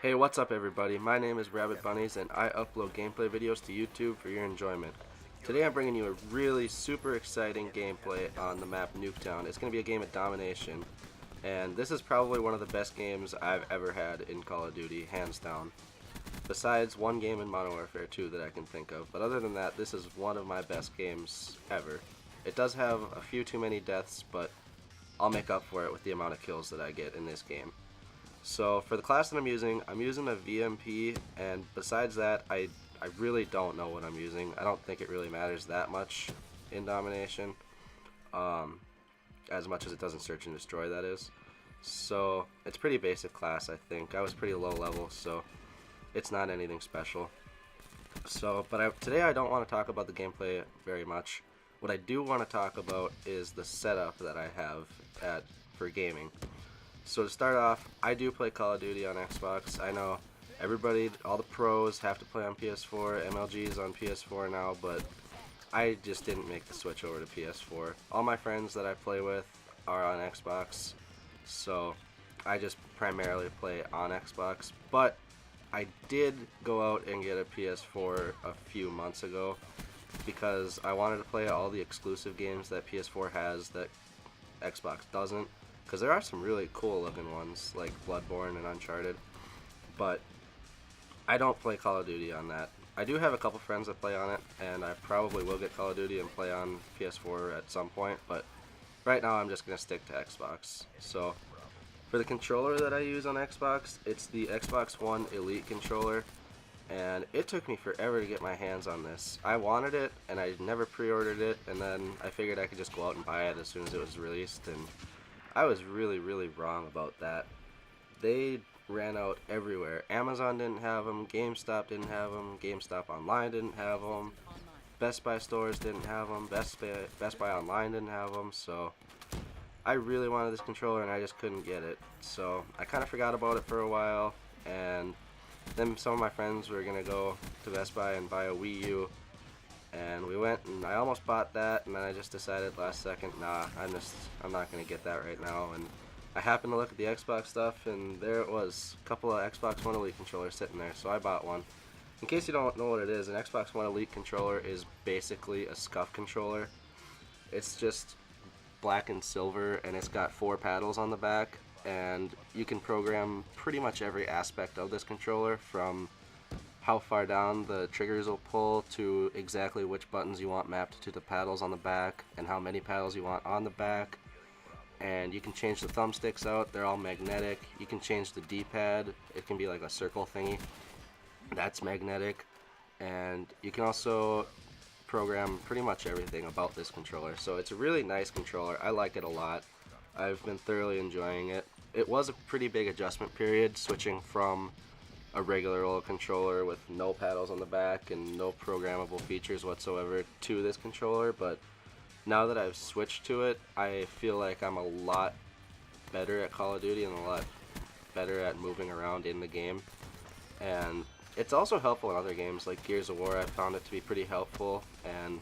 Hey, what's up everybody? My name is Rabbit Bunnies and I upload gameplay videos to YouTube for your enjoyment. Today I'm bringing you a really super exciting gameplay on the map Nuketown. It's going to be a game of domination, and this is probably one of the best games I've ever had in Call of Duty, hands down. Besides one game in Modern Warfare 2 that I can think of, but other than that, this is one of my best games ever. It does have a few too many deaths, but I'll make up for it with the amount of kills that I get in this game. So for the class that I'm using a VMP, and besides that, I really don't know what I'm using. I don't think it really matters that much in domination, as much as it doesn't search and destroy, that is. So it's pretty basic class, I think. I was pretty low level, so it's not anything special. So, but today I don't want to talk about the gameplay very much. What I do want to talk about is the setup that I have for gaming. So to start off, I do play Call of Duty on Xbox. I know everybody, all the pros have to play on PS4, MLG is on PS4 now, but I just didn't make the switch over to PS4. All my friends that I play with are on Xbox, so I just primarily play on Xbox. But I did go out and get a PS4 a few months ago because I wanted to play all the exclusive games that PS4 has that Xbox doesn't. Because there are some really cool looking ones like Bloodborne and Uncharted, but I don't play Call of Duty on that. I do have a couple friends that play on it, and I probably will get Call of Duty and play on PS4 at some point, but right now I'm just going to stick to Xbox. So for the controller that I use on Xbox, it's the Xbox One Elite controller, and it took me forever to get my hands on this. I wanted it, and I never pre-ordered it, and then I figured I could just go out and buy it as soon as it was released, and I was really wrong about that. They ran out everywhere. Amazon didn't have them, GameStop didn't have them, GameStop Online didn't have them, Best Buy stores didn't have them, Best Buy Online didn't have them, so I really wanted this controller and I just couldn't get it. So I kind of forgot about it for a while, and then some of my friends were going to go to Best Buy and buy a Wii U, and we went, and I almost bought that, and then I just decided last second, nah, I'm not going to get that right now. And I happened to look at the Xbox stuff, and there it was, a couple of Xbox One Elite controllers sitting there, so I bought one. In case you don't know what it is, an Xbox One Elite controller is basically a scuff controller. It's just black and silver, and it's got 4 paddles on the back, and you can program pretty much every aspect of this controller, from how far down the triggers will pull to exactly which buttons you want mapped to the paddles on the back and how many paddles you want on the back. And you can change the thumbsticks out, they're all magnetic. You can change the D-pad, it can be like a circle thingy, that's magnetic. And you can also program pretty much everything about this controller. So it's a really nice controller, I like it a lot. I've been thoroughly enjoying it. It was a pretty big adjustment period switching from a regular old controller with no paddles on the back and no programmable features whatsoever to this controller, but now that I've switched to it, I feel like I'm a lot better at Call of Duty and a lot better at moving around in the game. And it's also helpful in other games like Gears of War. I found it to be pretty helpful, and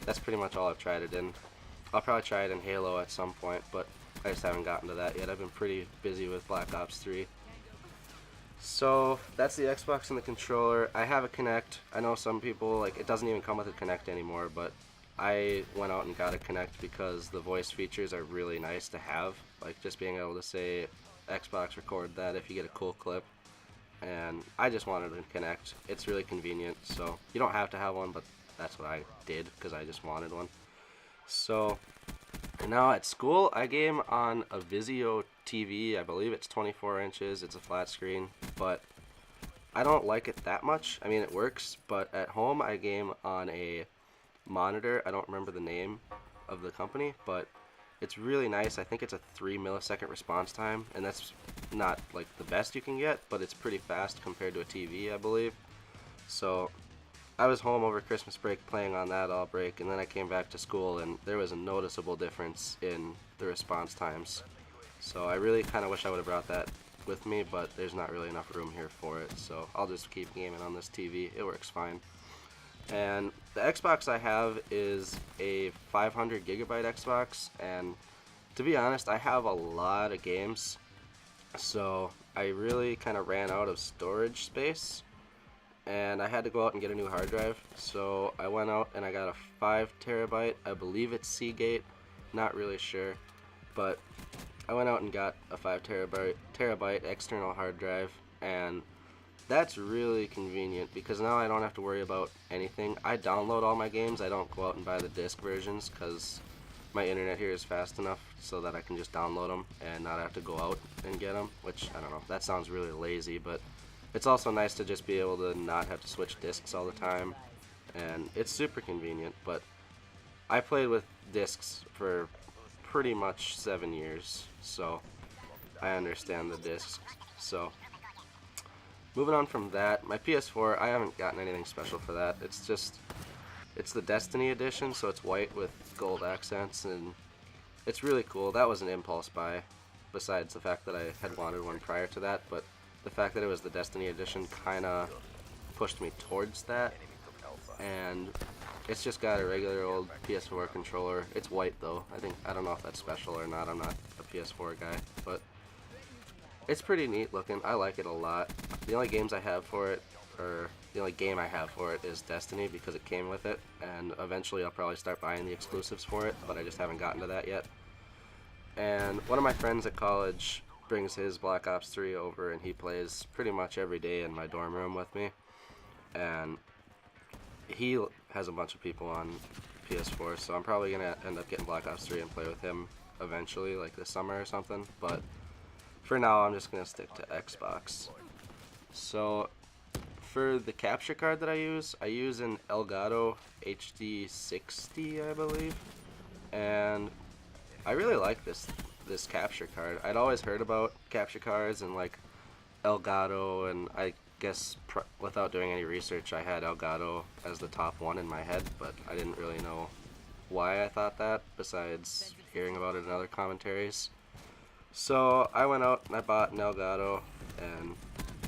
that's pretty much all I've tried it in. I'll probably try it in Halo at some point, but I just haven't gotten to that yet. I've been pretty busy with Black Ops 3. So that's the Xbox and the controller. I have a Kinect. I know some people, like, it doesn't even come with a Kinect anymore, but I went out and got a Kinect because the voice features are really nice to have. Like, just being able to say, Xbox record that if you get a cool clip. And I just wanted a Kinect. It's really convenient, so you don't have to have one, but that's what I did because I just wanted one. So now at school, I game on a Vizio TV. I believe it's 24 inches. It's a flat screen, but I don't like it that much. I mean, it works, but at home I game on a monitor. I don't remember the name of the company, but it's really nice. I think it's a 3 millisecond response time, and that's not like the best you can get, but it's pretty fast compared to a TV, I believe. So I was home over Christmas break playing on that all break, and then I came back to school, and there was a noticeable difference in the response times. So I really kind of wish I would have brought that with me, but there's not really enough room here for it, so I'll just keep gaming on this TV. It works fine. And the Xbox I have is a 500 gigabyte Xbox, and to be honest, I have a lot of games, so I really kind of ran out of storage space, and I had to go out and get a new hard drive. So I went out and I got a 5 terabyte, I believe it's Seagate, not really sure, but I went out and got a 5 terabyte external hard drive, and that's really convenient because now I don't have to worry about anything. I download all my games. I don't go out and buy the disc versions because my internet here is fast enough so that I can just download them and not have to go out and get them, which, I don't know, that sounds really lazy, but it's also nice to just be able to not have to switch discs all the time, and it's super convenient. But I played with discs for pretty much 7 years, so I understand the discs. So moving on from that, my PS4, I haven't gotten anything special for that. It's the Destiny edition, so it's white with gold accents, and it's really cool. That was an impulse buy, besides the fact that I had wanted one prior to that, but the fact that it was the Destiny edition kind of pushed me towards that. And it's just got a regular old PS4 controller. It's white though. I don't know if that's special or not. I'm not a PS4 guy, but it's pretty neat looking. I like it a lot. The only game I have for it is Destiny because it came with it, and eventually I'll probably start buying the exclusives for it, but I just haven't gotten to that yet. And one of my friends at college brings his Black Ops 3 over, and he plays pretty much every day in my dorm room with me, and he has a bunch of people on PS4, so I'm probably gonna end up getting Black Ops 3 and play with him eventually, like this summer or something, but for now I'm just gonna stick to Xbox. So for the capture card that I use an Elgato HD60, I believe, and I really like this capture card. I'd always heard about capture cards and like Elgato, and I guess without doing any research I had Elgato as the top one in my head, but I didn't really know why I thought that besides hearing about it in other commentaries. So I went out and I bought an Elgato, and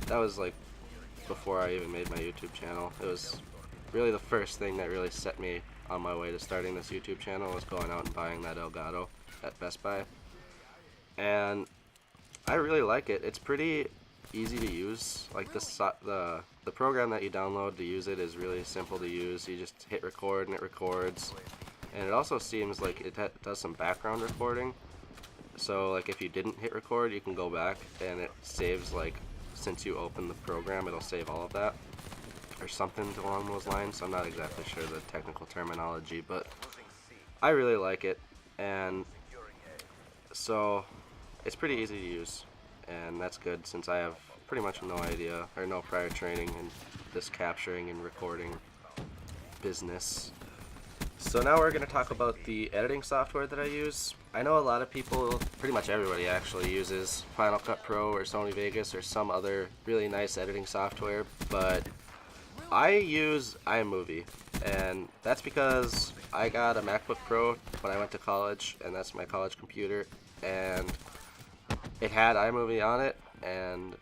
that was like before I even made my YouTube channel. It was really the first thing that really set me on my way to starting this YouTube channel, was going out and buying that Elgato at Best Buy. And I really like it. It's pretty easy to use. Like the program that you download to use it is really simple to use. You just hit record and it records. And it also seems like it does some background recording. So like if you didn't hit record, you can go back and it saves, like, since you open the program, it'll save all of that or something along those lines. I'm not exactly sure the technical terminology, but I really like it. And so it's pretty easy to use, and that's good since I have pretty much no idea or no prior training in this capturing and recording business. So now we're going to talk about the editing software that I use. I know a lot of people, pretty much everybody actually, uses Final Cut Pro or Sony Vegas or some other really nice editing software, but I use iMovie, and that's because I got a MacBook Pro when I went to college, and that's my college computer, and it had iMovie on it, and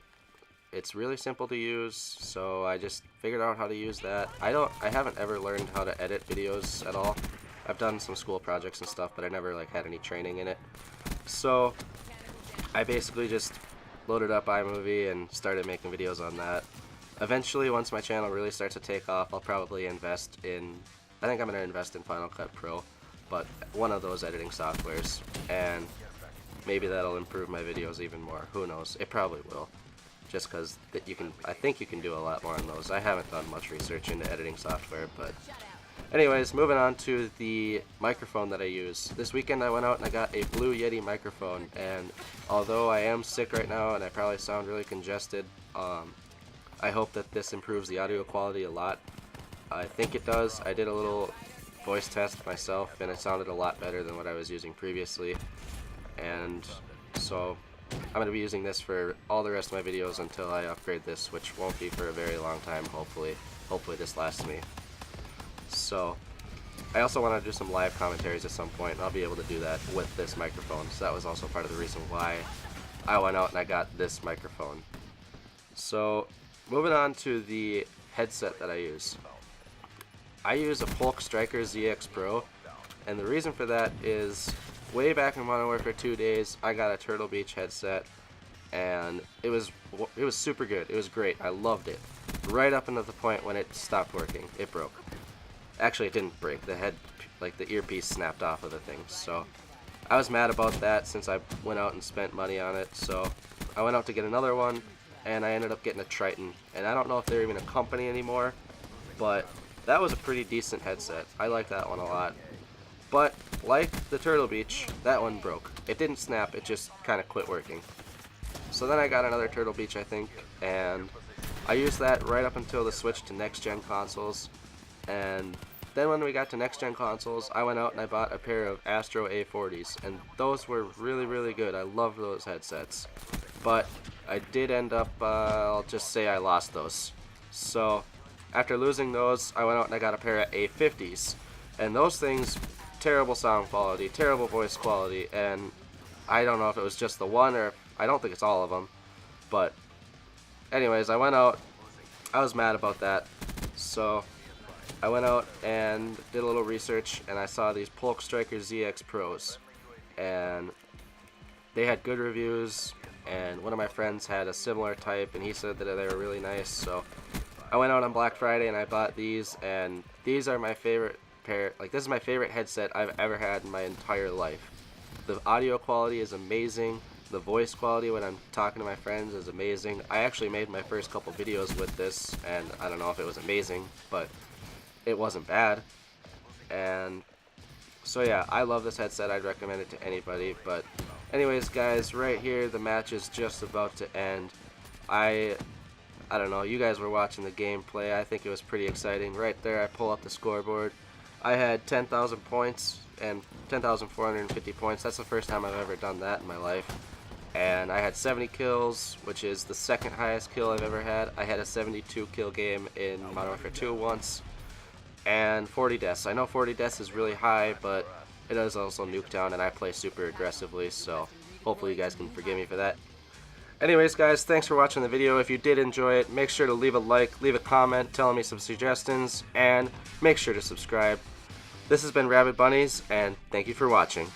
it's really simple to use, so I just figured out how to use that. I haven't ever learned how to edit videos at all. I've done some school projects and stuff, but I never had any training in it. So I basically just loaded up iMovie and started making videos on that. Eventually, once my channel really starts to take off, I'll probably invest in, I think I'm going to invest in Final Cut Pro, but one of those editing softwares, and maybe that'll improve my videos even more. Who knows? It probably will. Just because I think you can do a lot more on those. I haven't done much research into editing software, but anyways, moving on to the microphone that I use. This weekend I went out and I got a Blue Yeti microphone, and although I am sick right now and I probably sound really congested, I hope that this improves the audio quality a lot. I think it does. I did a little voice test myself, and it sounded a lot better than what I was using previously, and so I'm going to be using this for all the rest of my videos until I upgrade this, which won't be for a very long time, hopefully. Hopefully this lasts me. So I also want to do some live commentaries at some point, and I'll be able to do that with this microphone. So that was also part of the reason why I went out and I got this microphone. So moving on to the headset that I use. I use a Polk Striker ZX Pro, and the reason for that is way back in Modern Warfare 2 days, I got a Turtle Beach headset, and it was super good. It was great. I loved it. Right up until the point when it stopped working. It broke. Actually, it didn't break. The head, like the earpiece, snapped off of the thing. So I was mad about that since I went out and spent money on it. So I went out to get another one, and I ended up getting a Triton. And I don't know if they're even a company anymore, but that was a pretty decent headset. I like that one a lot. But like the Turtle Beach, that one broke. It didn't snap, it just kind of quit working. So then I got another Turtle Beach, I think, and I used that right up until the switch to next-gen consoles. And then when we got to next-gen consoles, I went out and I bought a pair of Astro A40s, and those were really, really good. I love those headsets. But I did end up, I'll just say I lost those. So after losing those, I went out and I got a pair of A50s, and those things, terrible sound quality, terrible voice quality, and I don't know if it was just the one or I don't think it's all of them. But anyways, I went out, I was mad about that, so I went out and did a little research, and I saw these Polk Striker ZX Pros, and they had good reviews, and one of my friends had a similar type, and he said that they were really nice. So I went out on Black Friday and I bought these, and these are my favorite pair. Like, this is my favorite headset I've ever had in my entire life. The audio quality is amazing. The voice quality when I'm talking to my friends is amazing. I actually made my first couple videos with this, and I don't know if it was amazing, but it wasn't bad. And so yeah, I love this headset. I'd recommend it to anybody. But anyways, guys, right here the match is just about to end. I don't know, you guys were watching the gameplay. I think it was pretty exciting. Right there I pull up the scoreboard. I had 10,000 points and 10,450 points. That's the first time I've ever done that in my life. And I had 70 kills, which is the second highest kill I've ever had. I had a 72 kill game in Modern Warfare 2 once. And 40 deaths. I know 40 deaths is really high, but it is also Nuketown, and I play super aggressively, so hopefully you guys can forgive me for that. Anyways, guys, thanks for watching the video. If you did enjoy it, make sure to leave a like, leave a comment, telling me some suggestions, and make sure to subscribe. This has been Rabbit Bunnies, and thank you for watching.